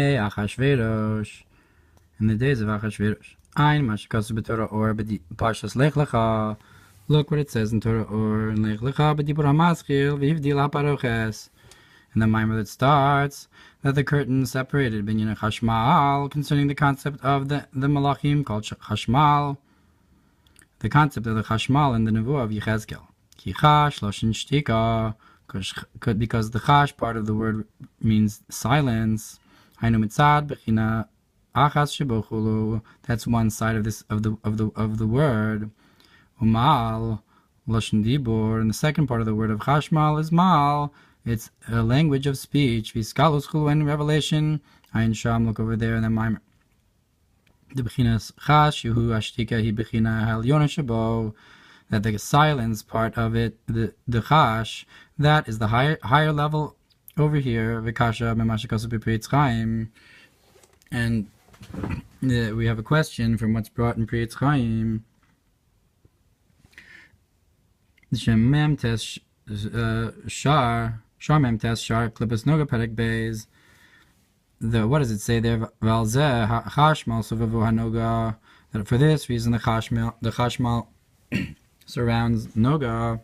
Achashverosh, in the days of Achashverosh. Ein mashkas b'Torah or b'Parshas Lech Lecha. Look what it says in Torah or in Lech Lecha b'Dibur HaMaschil v'Hivdil HaParoches. In the Mamar that starts that the curtain separated Binyan and Chashmal concerning the concept of the Malachim called Chashmal. The concept of the Chashmal in the Nevuah of Yechezkel. Ki chash loshin shtika, because the chash part of the word means silence. Hainu mitzad bechina achas shebochulu. That's one side of this of the word. Umal loshin dibur, and the second part of the word of Chashmal is mal. It's a language of speech. Viskalus chulu in Revelation. Hain sham, look over there in the Mamar. The bechinas chash yuhu ashtika hi bechina halyona shabo. That the silence part of it, the chash, that is the higher level over here. Vikasha memashikasu b'Priyetz Chaim, and we have a question from what's brought in Priyetz Chaim. Shem mem tes shar mem tes shar klipas noga perek beis. What does it say there? Valzeh chashmal sovavu hanoga. That for this reason the chashmal surrounds noga.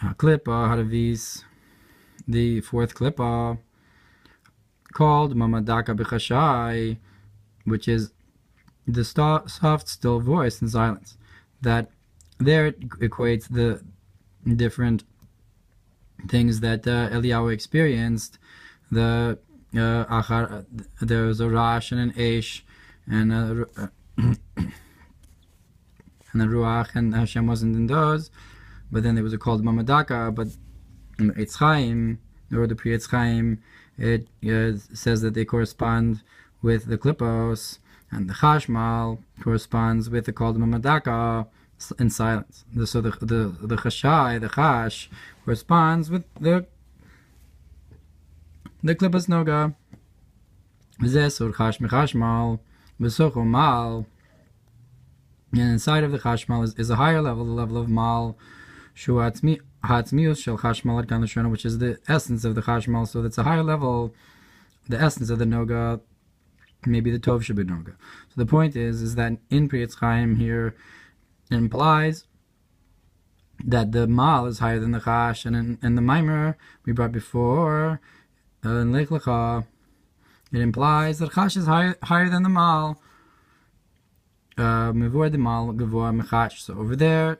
Klipa haravis, the fourth klipa, called mamadaka b'chashai, which is the soft, still voice in silence. That there it equates the different things that Eliyahu experienced. There was a rash and an eish and a ruach, and Hashem wasn't in those. But then there was a called mamadaka. But in Eitz Chaim, or the Priyetz Chaim, it says that they correspond with the klipos, and the chashmal corresponds with the called mamadaka in silence. So the chashai, the chash, corresponds with the klipas noga. V'zesur chash mechashmal v'socho mal. And inside of the chashmal is a higher level, the level of mal, shu hatzmius shel chashmal ad kan l'shona, which is the essence of the chashmal. So that's a higher level, the essence of the noga, maybe the tov shebid noga. So the point is that in Priyetz Chaim here, it implies that the mal is higher than the chash, and in the Mamar we brought before, in Lech Lecha, it implies that chash is higher than the mal. So over there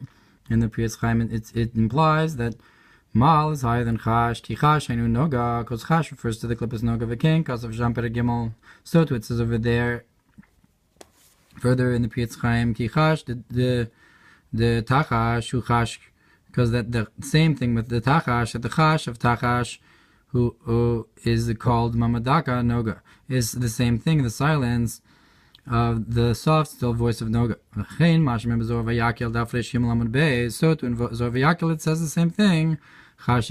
in the Priyetz Chaim, it implies that mal is higher than chash. Ki chash hainu noga, because chash refers to the klipas noga v'ken, because of Jean Perek Gimel. So too it says over there, further in the Priyetz Chaim, ki chash the tachash hu chash, because that the same thing with the tachash, that the chash of tachash who is called mamadaka noga is the same thing, the silence of the soft, still voice of noga. So to in Zor V'Yakel it says the same thing. That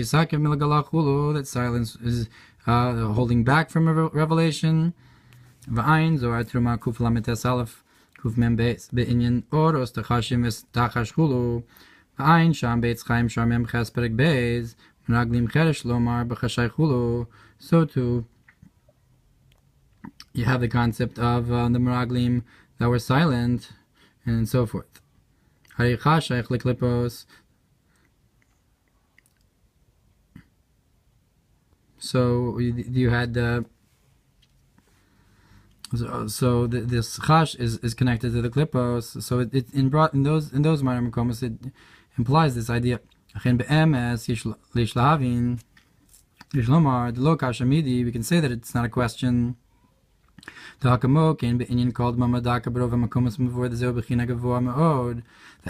silence is holding back from a revelation. V'ayin Zor Truma Kuf Lametes Aleph Kuf Mem Beis Be'inyan Oros Techashim Es Tachash Chulu. V'ayin Sham Beitz Chaim Sham Mem Ches Perek Beis Menaglim Cheresh Lomar B'Chashai Chulu. So too you have the concept of the meraglim that were silent, and so forth. So you had this chash is connected to the klipos. So it in those minor makomos it implies this idea. We can say that it's not a question. That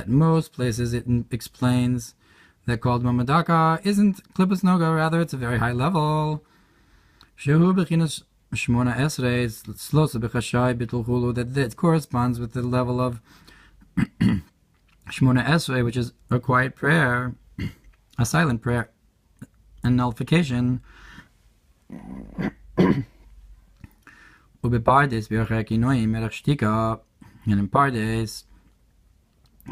most places it explains that called mamadaka isn't klipas noga, rather it's a very high level. That it corresponds with the level of Shmona Esrei, which is a quiet prayer, a silent prayer, and nullification. And in Pardes,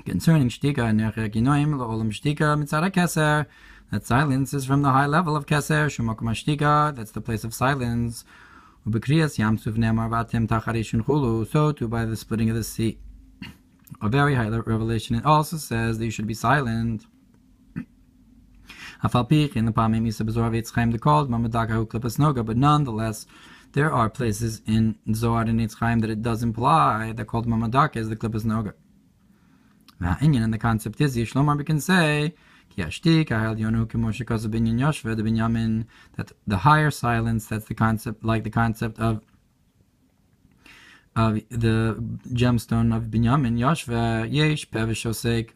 concerning shtika and nerechekinoim la'olam shtika mitzad keser, that silence is from the high level of keser, shumakum shtika, that's the place of silence, Ubekriyas Yamsuf Nemar Vatem Tacharishin Chulu, so too by the splitting of the sea. A very high revelation. It also says that you should be silent. But nonetheless, there are places in Zohar and Yitzchaim that it does imply that called Mamadaka is the klipas noga. And the concept is, Yishlomar, we can say, that the higher silence, that's the concept, like the concept of the gemstone of Binyamin, Yashva, Yesh, Pevishosek,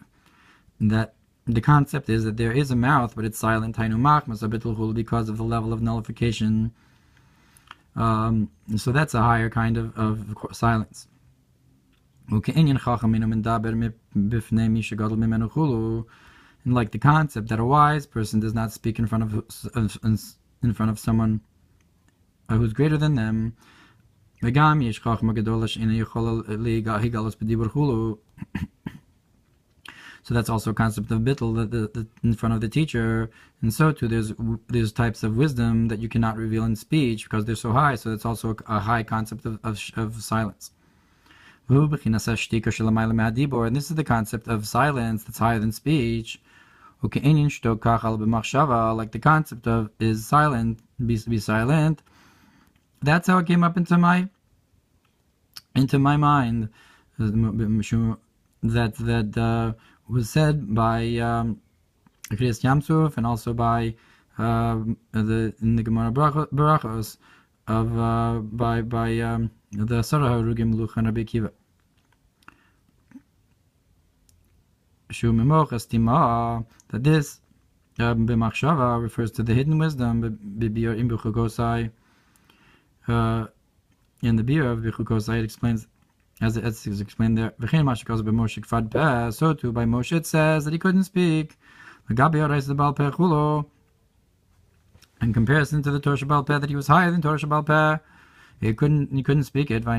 that the concept is that there is a mouth, but it's silent, because of the level of nullification. So that's a higher kind of silence. And like the concept that a wise person does not speak in front of someone who's greater than them. So that's also a concept of bittul, that in front of the teacher, and so too there's types of wisdom that you cannot reveal in speech because they're so high. So that's also a high concept of silence. And this is the concept of silence that's higher than speech. Like the concept of is silent, be silent. That's how it came up into my mind. That was said by Kriyas Yamsuf and also by in the Gemara Barachos of by the Sarah Harugim Luch and Rabbi Kiva. That this b'machshava refers to the hidden wisdom in the beer of Bichukosai. It explains, as is explained there, so too by Moshe it says that he couldn't speak. In comparison to the Torah Shebal Peh, that he was higher than Torah Shebal Peh, he couldn't speak it. So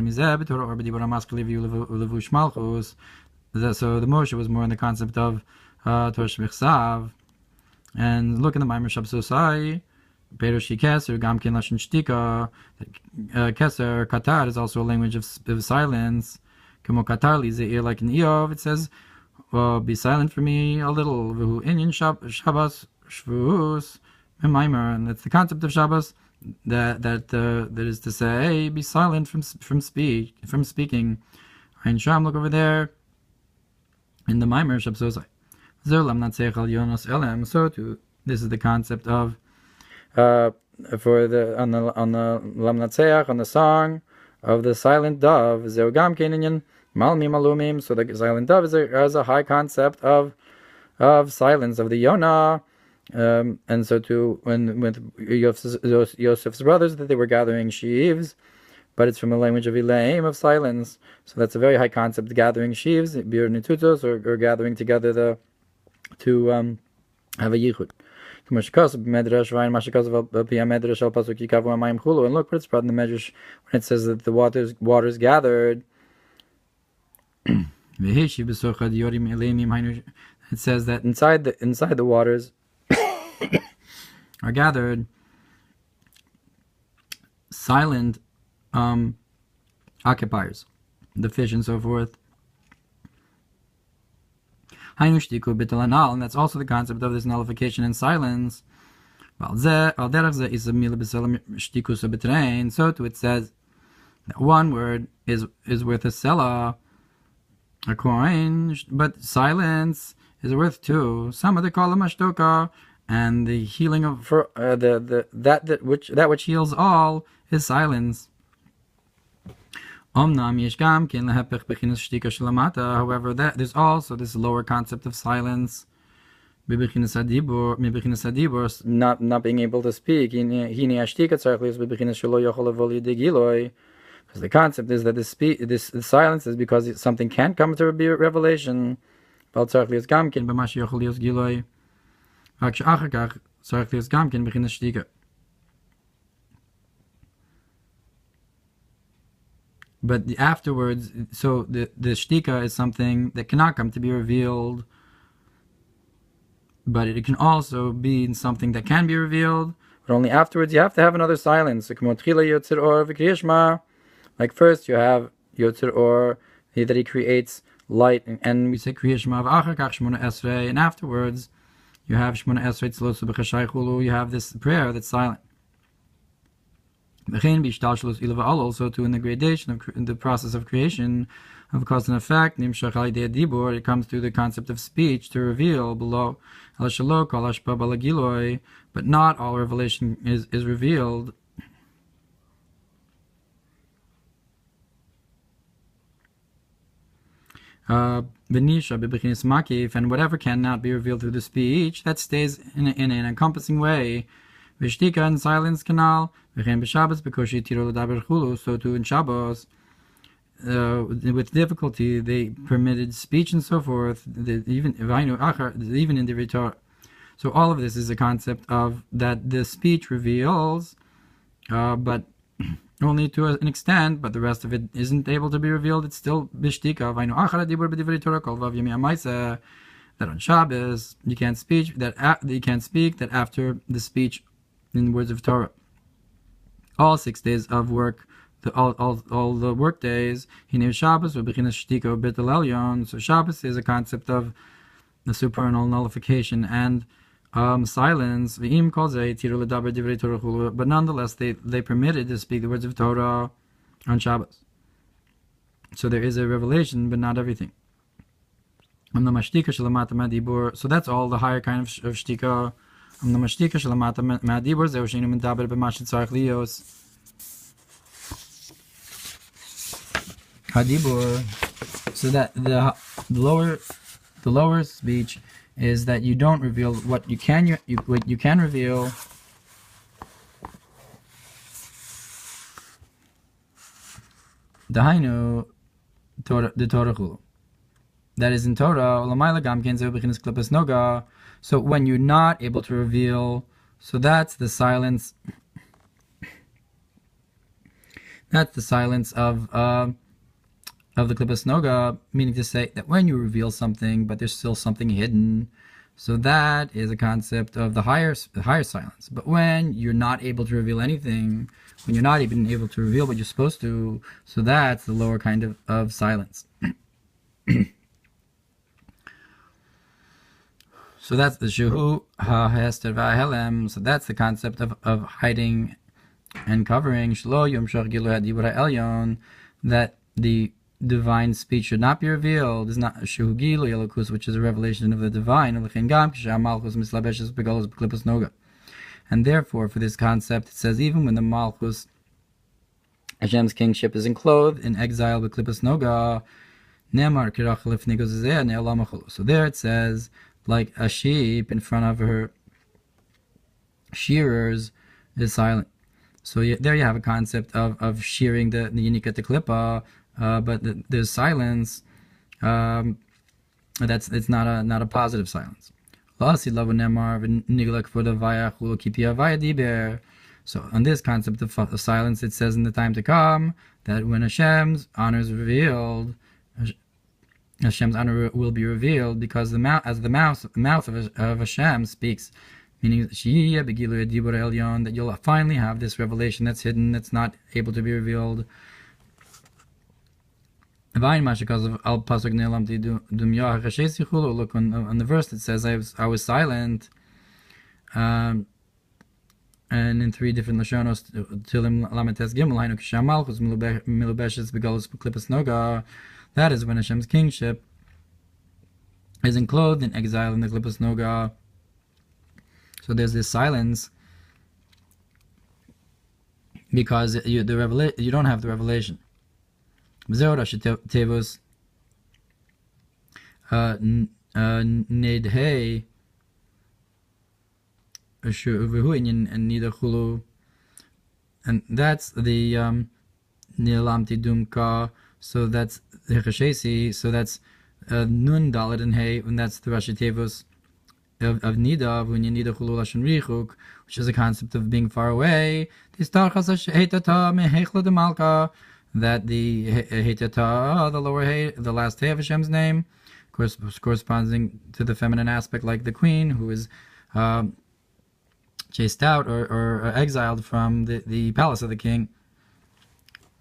the Moshe was more in the concept of Torah Shemichsav. And look in the Mamar Shabsosai, Perushi Keser, Gamkin Lashon Shtika. Keser, Katar is also a language of silence. Kemo Katar Lizeir, like in Eov, it says, be silent for me a little. V'hu Inyan Shabbos Shvuus Mamar, and that's the concept of Shabbos. That is to say, be silent from speaking. Ein Sham, look over there in the Mamar Shabsosai. So too, this is the concept of on the Lam Natseach, on the song of the silent dove. So the silent dove is a high concept of silence of the Yonah. And so too, when with Yosef's brothers, that they were gathering sheaves, but it's from the language of Elaim, of silence. So that's a very high concept, gathering sheaves, bir nitutos, or gathering together to have a yichud. And look what it's brought in the Medrash when it says that the waters gathered. It says that inside the waters are gathered silent occupiers, the fish and so forth. And that's also the concept of this nullification and silence. So too it says that one word is worth a selah, a coin, but silence is worth two. Some of the call mashtoka, and the healing of that which heals all is silence. However, that there's also this lower concept of silence, not being able to speak. Because the concept is that this silence is because something can't come to be a revelation. But afterwards, so the shtika is something that cannot come to be revealed, but it can also be something that can be revealed. but only afterwards you have to have another silence. Like first you have Yotzir Or, that he creates light, and we say Kriyashma v'achar kach Shmona Esrei, and afterwards you have Shmona Esrei tzlosu b'chashai chulu, you have this prayer that's silent. Also too in the gradation of in the process of creation of cause and effect, it comes through the concept of speech to reveal below, but not all revelation is revealed. And whatever cannot be revealed through the speech, that stays in an encompassing way. V'shtika and silence canal. So too in Shabbos, with difficulty they permitted speech and so forth, even in the Torah. So all of this is a concept of that the speech reveals, but only to an extent, but the rest of it isn't able to be revealed. It's still bishtika. That on Shabbos you can't speak. That after the speech in words of Torah. All 6 days of work, all the work days. So Shabbos is a concept of the supernal nullification and silence. But nonetheless, they permitted to speak the words of Torah on Shabbos. So there is a revelation, but not everything. So that's all the higher kind of shtika. So that the lower speech is that you don't reveal what you can reveal. The Torah. That is in Torah. So when you're not able to reveal, so that's the silence. That's the silence of the klipas noga, meaning to say that when you reveal something, but there's still something hidden. So that is a concept of the higher silence. But when you're not able to reveal anything, when you're not even able to reveal what you're supposed to, so that's the lower kind of silence. So that's the shuhu ha-Esther va-helem. So that's the concept of hiding and covering. Shlo yom shach gilu hadibura elyon, that the divine speech should not be revealed. Is not shuhu gilu elokus, which is a revelation of the divine. And therefore, for this concept, it says even when the malchus, Hashem's kingship, is enclosed in exile with klipas noga, nemar kirach lifnei gozeh ne'olam hachol. So there it says, like a sheep in front of her shearers is silent. So there you have a concept of shearing the unika to klipa, but there's silence. It's not a positive silence. So on this concept of silence, it says in the time to come that when Hashem's honor is revealed, Hashem's honor will be revealed, because the mouth of Hashem speaks, meaning that you'll finally have this revelation that's hidden, that's not able to be revealed. Look on the verse that says I was silent, and in 3 different lashonos, tilim lametes gimel hainu kishamalchus milubeshes begalus klipas noga. That is when Hashem's kingship is enclosed in exile in the klipas noga. So there's this silence because you don't have the revelation. Tevos nedhei and that's the nilamti dumka. So that's the Chashesi, so that's Nun Dalet and Hey, and that's the Rashi Tevos of Nida, when you need a Chulul Lashon Richuk, which is a concept of being far away. That the Heitata, the lower Hey, the last Hey of Hashem's name, corresponding to the feminine aspect, like the queen, who is chased out or exiled from the palace of the king.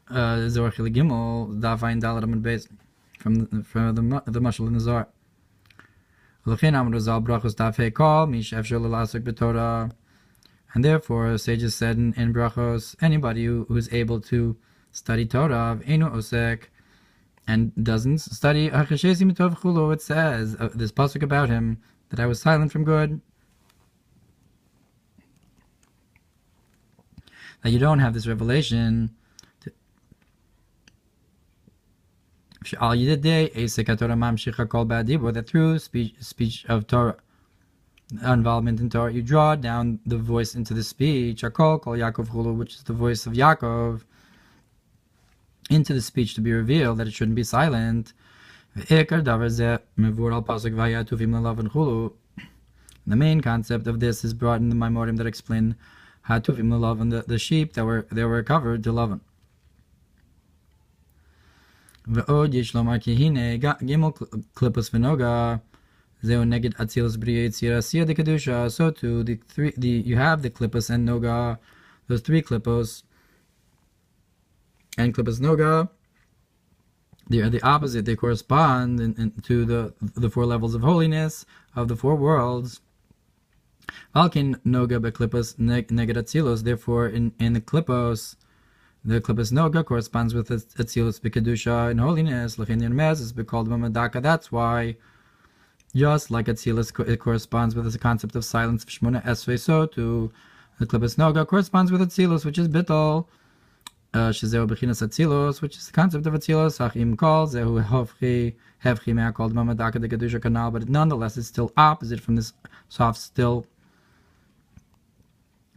Zorchil Gimel Davain Daladam and Beis from the Mashal in the Zohar. And therefore, sages said in brachos, anybody who is able to study Torah, Einu Osek, and doesn't study Achashesi Mitov Chulu, it says, this pasuk about him, that I was silent from good. That you don't have this revelation. That through speech of Torah, involvement in Torah, you draw down the voice into the speech, which is the voice of Yaakov, into the speech to be revealed, that it shouldn't be silent. The main concept of this is brought in the Maimorim that explain Hatuvim Lavan, the sheep that were covered to Lavan. V'od yesh lomar ki hine gimel klipas v'noga zeo neged atzilus b'riyei tzira siya de kedusha. So too, you have the klipas and noga, those three klipos, and klipas noga, they are the opposite. They correspond to the four levels of holiness of the four worlds. Alkin noga beklipas neged atzilus. Therefore, in the klipos, the klipas noga corresponds with atzilus b'kedusha in holiness. L'chein Yermez is called mamadaka. That's why, just like atzilus, it corresponds with the concept of silence. V'shmona esvei, so too, the klipas noga corresponds with atzilus, which is bittul. Shezeu b'chinas atzilus, which is the concept of atzilus. Achim kol zehu hevchi mea called mamadaka the kedusha kanal, but nonetheless it's still opposite from this soft, still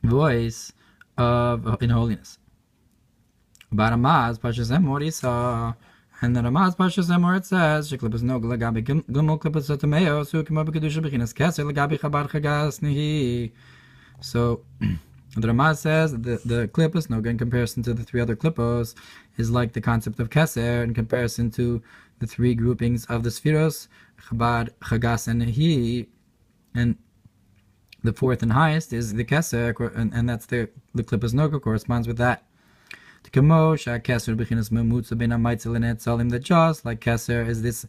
voice of in holiness. About Ramaz Pashas Emor Isa, and the Ramaz Pashas Emor it says Sheklipas no Lagabi Gumul Klipas Sotomeo Sukimo B'Kedusha B'Chinas Keser Lagabi Chabar Chagas Nihi. So the Ramaz says the Klipas Noga in comparison to the three other Klipos is like the concept of Keser in comparison to the three groupings of the Spheros Chabar Chagas and Nihi, and the fourth and highest is the Keser, and that's the Klipas Noga corresponds with that. That just like Keser is this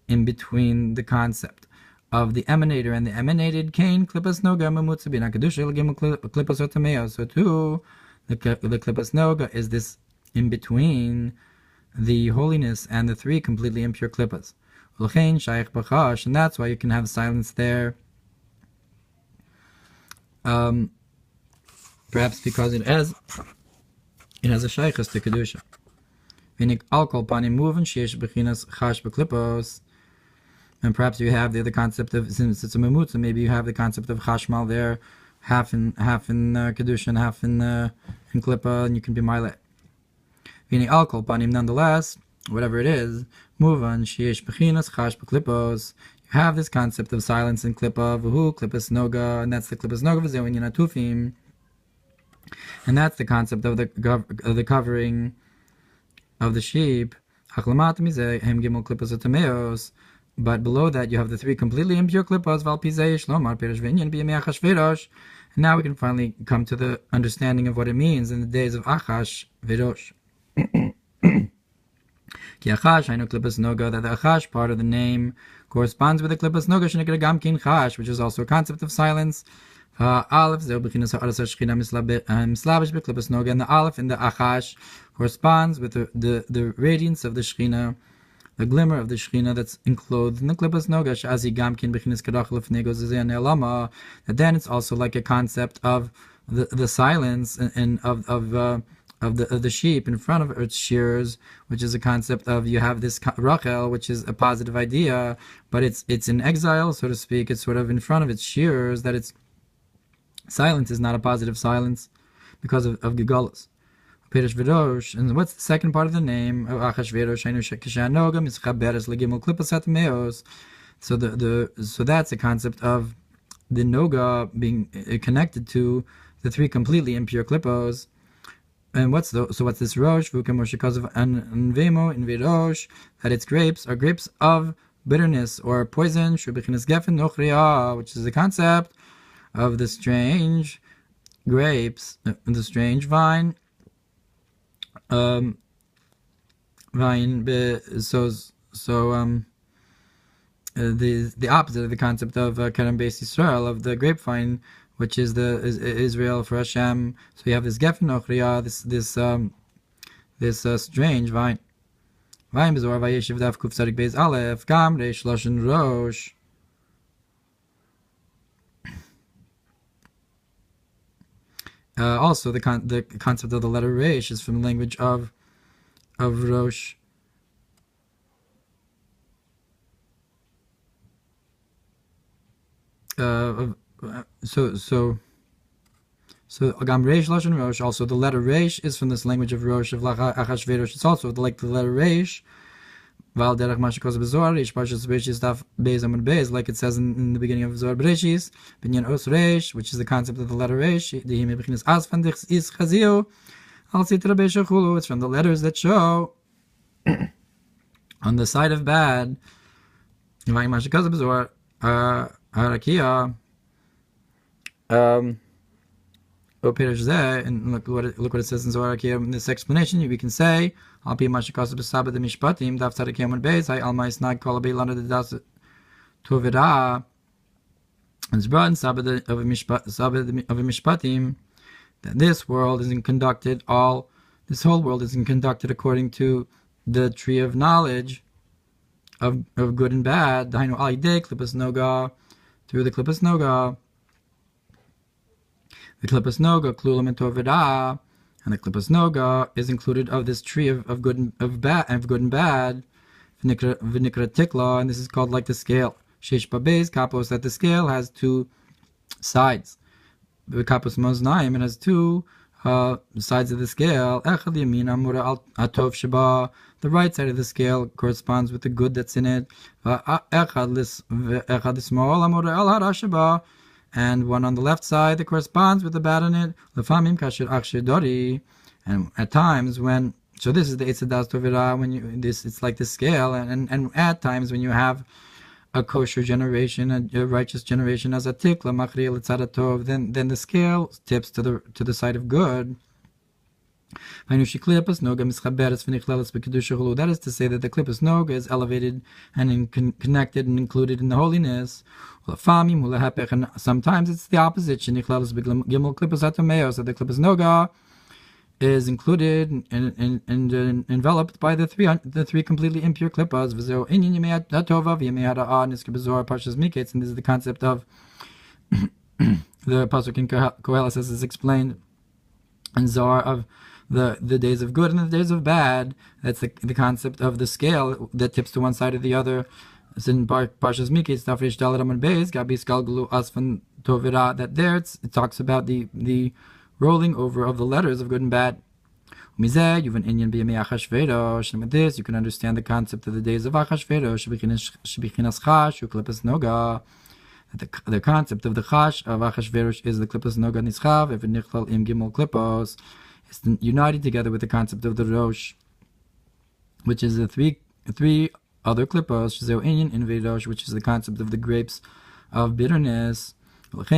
in between the concept of the emanator and the emanated Cain, Klipas Noga, Mamutza Bina Kedusha, Klipas Otameo. So too, the Klipas Noga is this in between the holiness and the three completely impure Klipas. And that's why you can have silence there. Perhaps because it has a shaykhus to kedusha. Vinik alkol panim moving sheish bechinas chash beklipos, and perhaps you have the other concept of, since it's a memutza, maybe you have the concept of chashmal there, half in kedusha and half in klipa, and you can be mile. Vinik alkol panim, nonetheless, whatever it is, moving sheish bechinas chash beklipos. You have this concept of silence in klipa, v'hu klipas noga, and that's the klipas noga v'zeu inyan atufim. And that's the concept of the covering of the sheep. But below that you have the three completely impure klipos. And now we can finally come to the understanding of what it means in the days of Achashverosh. That the Achash part of the name corresponds with the klipas noga, which is also a concept of silence. Aleph zeu b'chinas ha'aras ha'shchina mislabish b'klipas noga, and the Aleph in the Achash corresponds with the radiance of the Shechina, the glimmer of the Shechina that's enclosed in the klipas noga. She'azi gamkin b'chinas kadach lefnei gozezeh ne'elama. That then it's also like a concept of the silence and of the sheep in front of its shears, which is a concept of, you have this Rachel, which is a positive idea, but it's in exile, so to speak. It's sort of in front of its shears, that it's silence is not a positive silence because of Gigalus. Achashverosh, and what's the second part of the name of Achashverosh? So that's a concept of the noga being connected to the three completely impure klipos. And what's this rosh? Because of anvemo in virosh, that its grapes are grapes of bitterness or poison, which is the concept of the strange grapes, the strange vine, the opposite of the concept of Kerem Beis Yisrael, of the grapevine, which is Israel for Hashem. So you have this Geffen Ochriya, this strange vine. Vine Bezor Vayeshiv Daf Kuf Tzadik Beis Aleph Gam Reish Lashon Rosh. Also, the concept of the letter Reish is from the language of Rosh. So Agam Reish Lashon Rosh. Also, the letter Reish is from this language of Rosh of Achashverosh. It's also like the letter Reish. Val derech mashikos bezor Reish Parshas Bereshis Daf Beis Amud Beis, like it says in the beginning of Zohar Bereshis. Binyan Os Reish, which is the concept of the letter Reish. The Hime Bechinas Asfan Dich Is Chazio Al Sitra Beishachulu. It's from the letters that show on the side of bad. Vayim mashikos bezor Harakia. And look what it says in Zohar. In this explanation, we can say, "Al pi mashikos b'sabed mishpatim daf tzaddik yomud beis hay alma isnag kol beilana de das tovera." It's brought in sabed of mishpatim that this whole world isn't conducted according to the tree of knowledge of good and bad. Dainu al yidei klipas noga, through the klipas noga. The klipas noga klulam and tovera, and the klipas noga is included of this tree of good and bad. V'nikra tikla, and this is called like the scale. Sheish babes kapos, that the scale has two sides. The kapos moznaim, it has two sides of the scale. Echad yamin amura al atov sheba, the right side of the scale corresponds with the good that's in it. Echad lismol amura al hara sheba, and one on the left side that corresponds with the bad in it. Lefamim kasher achshedori, and at times when, so this is the etzadas tovira, when it's like the scale, and at times when you have a kosher generation, a righteous generation, as a tikla machri l'tzadatov, then the scale tips to the side of good. That is to say that the klipas noga is elevated and connected and included in the holiness. And sometimes it's the opposite. That the klipas noga is included and enveloped by the three completely impure klipas. And this is the concept of the pasuk in Koheles, as is explained in Zohar, of the days of good and the days of bad. That's the concept of the scale that tips to one side or the other. It's in Parshas Miketz, Tafresh Dalet Amud Beis, Gabi Skalgulu Asfan Tovira, that there it talks about the rolling over of the letters of good and bad. Umizeh, you've an Inyan Biyemei Achashverosh, and with this you can understand the concept of the days of Achashverosh, Shebichinas Chash, Uklipas Noga. The concept of the Chash of Achashverosh is the Klipas Noga Nischav, Ev Nichlal Im Gimel Klipos. It's united together with the concept of the Rosh, which is the three other Klipos, Shezeo Inyan Inve Rosh, which is the concept of the grapes of bitterness. And this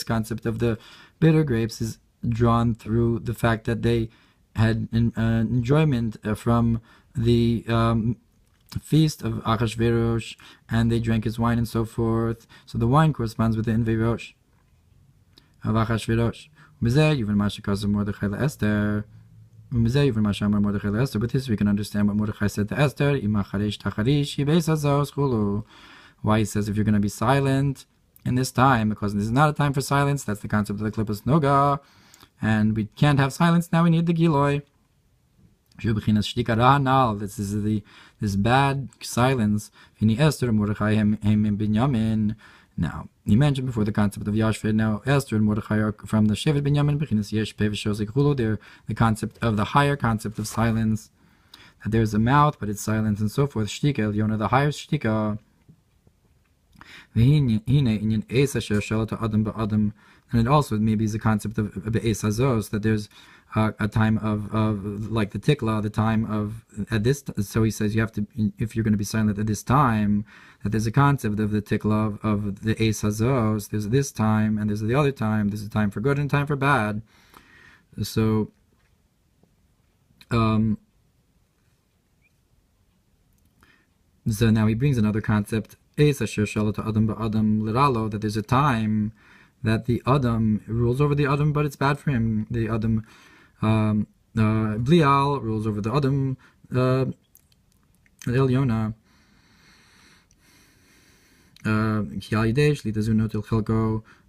concept of the bitter grapes is drawn through the fact that they had enjoyment from the feast of Achashverosh, and they drank his wine and so forth. So the wine corresponds with the Inve Rosh of Achashverosh. But this we can understand what Mordechai said to Esther. Why he says if you're going to be silent in this time, because this is not a time for silence. That's the concept of the klipas noga, and we can't have silence now. We need the giloi. This is this bad silence. Now, he mentioned before the concept of Yashved. Now, Esther and Mordechai are from the Shevet Binyamin. They're the concept of the higher concept of silence. That there's a mouth, but it's silence and so forth. Shtika Elyona, the higher Shtika. And it also maybe is the concept of Be'es Hazos, that there's a time of like the tikla, the time of at this. So he says you have to, if you're going to be silent at this time, that there's a concept of the tikla of the eis hazos. There's this time and there's the other time. There's a time for good and a time for bad. So so now he brings another concept, that there's a time that the Adam rules over the Adam, but it's bad for him. The Adam Blial rules over the Adam Elyona.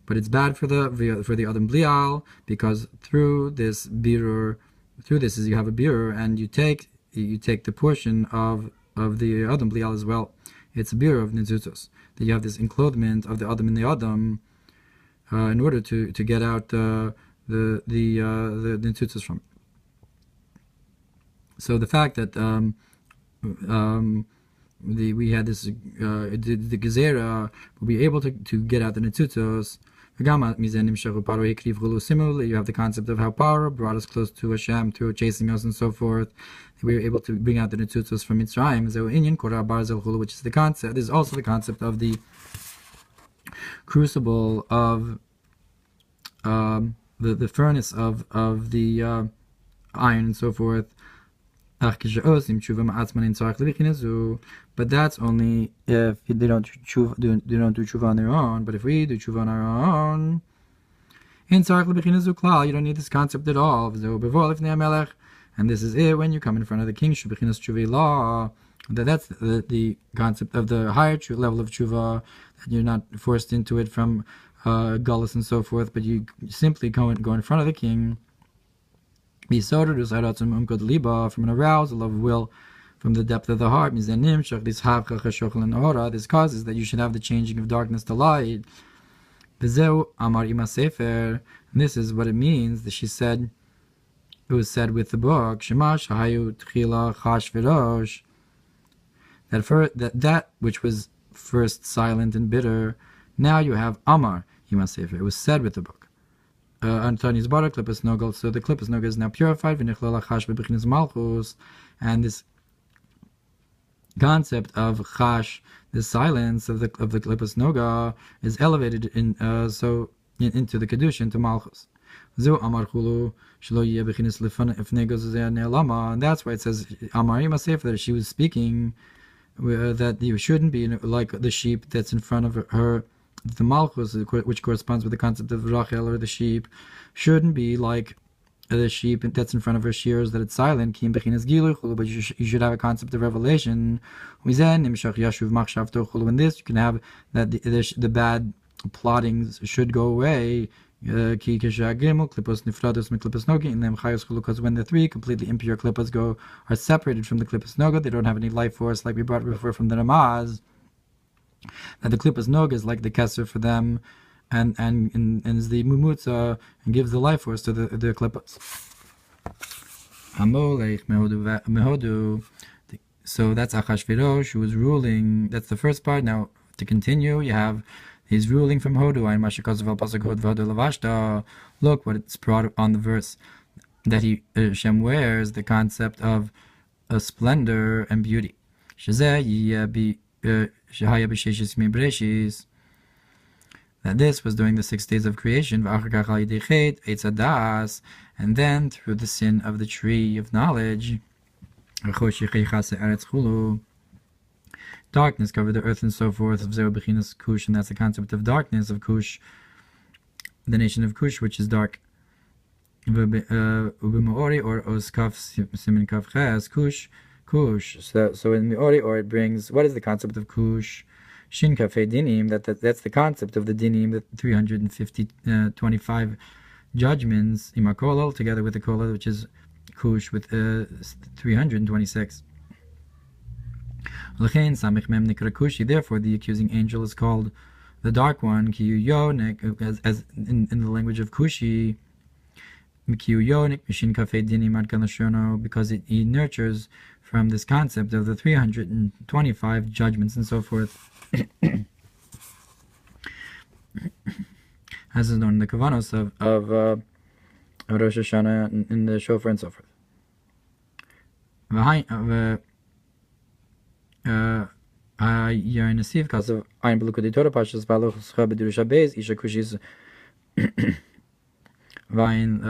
But it's bad for the Adam Blial, because through this birur, through this is you have a birur, and you take the portion of the Adam Blial as well. It's a birur of Nitzutzos, that you have this enclothement of the Adam in the Adam, in order to get out the Nitzutzos from it. So the fact that we had this the Gezerah will be able to get out the Nitzutzos. Similarly, you have the concept of how power brought us close to Hashem through chasing us and so forth. We were able to bring out the Nitzutzos from Mitzrayim, which is the concept. There's also the concept of the crucible of the furnace of the iron and so forth. But that's only if they don't do tshuva on their own. But if we do tshuva on our own, you don't need this concept at all. And this is it when you come in front of the king. That's the concept of the higher level of tshuva, that you're not forced into it from gullus and so forth, but you simply go in front of the king. From an arousal of will from the depth of the heart. This causes that you should have the changing of darkness to light. And this is what it means that she said, it was said with the book, that which was first silent and bitter, now you have Amar Ima Sefer. It was said with the book. Antonius Barak, klipas nogal. So the klipas nogal is now purified. And this concept of chash, the silence of the klipas noga, is elevated into the kedusha, into malchus. And that's why it says Amar Ima Sefer, that she was speaking that you shouldn't be like the sheep that's in front of her. The malchus, which corresponds with the concept of Rachel, or the sheep, shouldn't be like the sheep that's in front of her shears, that it's silent. But you should have a concept of revelation. In this, you can have that the bad plottings should go away. Because when the three completely impure klippas are separated from the klippas noga, they don't have any life force, like we brought before from the Ramaz. That the klipas noga is like the keser for them, and is the mumutza, and gives the life force to the klipas. So that's Achashverosh, who was ruling. That's the first part. Now to continue, you have he's ruling from Hodu. Look what it's brought on the verse, that Hashem wears the concept of a splendor and beauty. That this was during the 6 days of creation, and then through the sin of the tree of knowledge, darkness covered the earth and so forth, and that's the concept of darkness of Cush, the nation of Cush, which is dark. Ubimori or Oskaf Simin Kaf Ches, Cush. So in Meori, or it brings, what is the concept of Kush? Shin Kafei Dinim, that's the concept of the Dinim, the 325 judgments, Imakolol, together with the Kolol, which is Kush with 326. Therefore, the accusing angel is called the Dark One, as in the language of Kushi, because he nurtures from this concept of the 325 judgments and so forth. As is known in the Kavanos of Rosh Hashanah, in the shofar and so forth. Yain Nasiv, because of Ein Belukot Torah, Pashas Baluch Schab Dirusha Beis, Isha Kushis Vain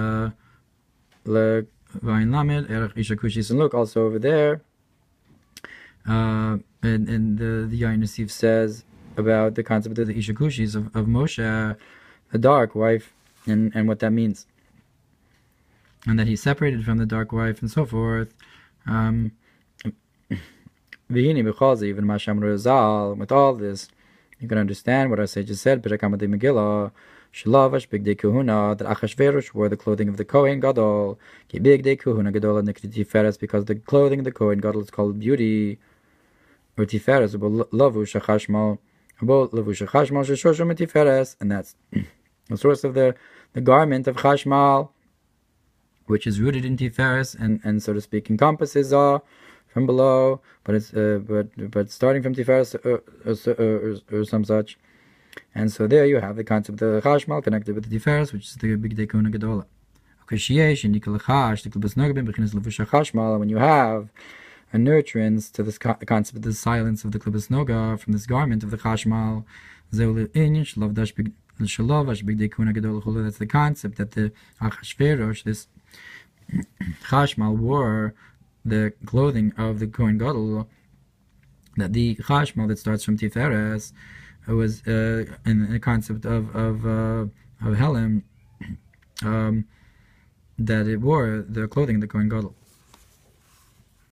Lamed, Erech Isha Kushis, and look also over there. And the Yain Nasiv says about the concept of the Isha Kushis of Moshe, the dark wife, and what that means. And that he's separated from the dark wife and so forth. Even with all this, you can understand what our sages said. Megillah, Shalavash big day kahuna, that Achashverosh wore the clothing of the Kohen Gadol. Big day kahuna gadol and Tiferes, because the clothing of the Kohen Gadol is called beauty. Or Tiferes, lavush Chashmal, lavush Chashmal sheshoshem Tiferes, and that's the source of the garment of Chashmal, which is rooted in Tiferes and so to speak encompasses from below, but it's but starting from Tiferes or some such, and so there you have the concept of the Chashmal connected with the Tiferes, which is the big dekuna gadola. Okay, when you have a nurturance to this concept of the silence of the klibas noga from this garment of the Chashmal, that's the concept that the Achashverosh, this Chashmal, wore the clothing of the Kohen Gadol, that the Chashmal that starts from Tiferes was in the concept of Helem, that it wore the clothing of the Kohen Gadol.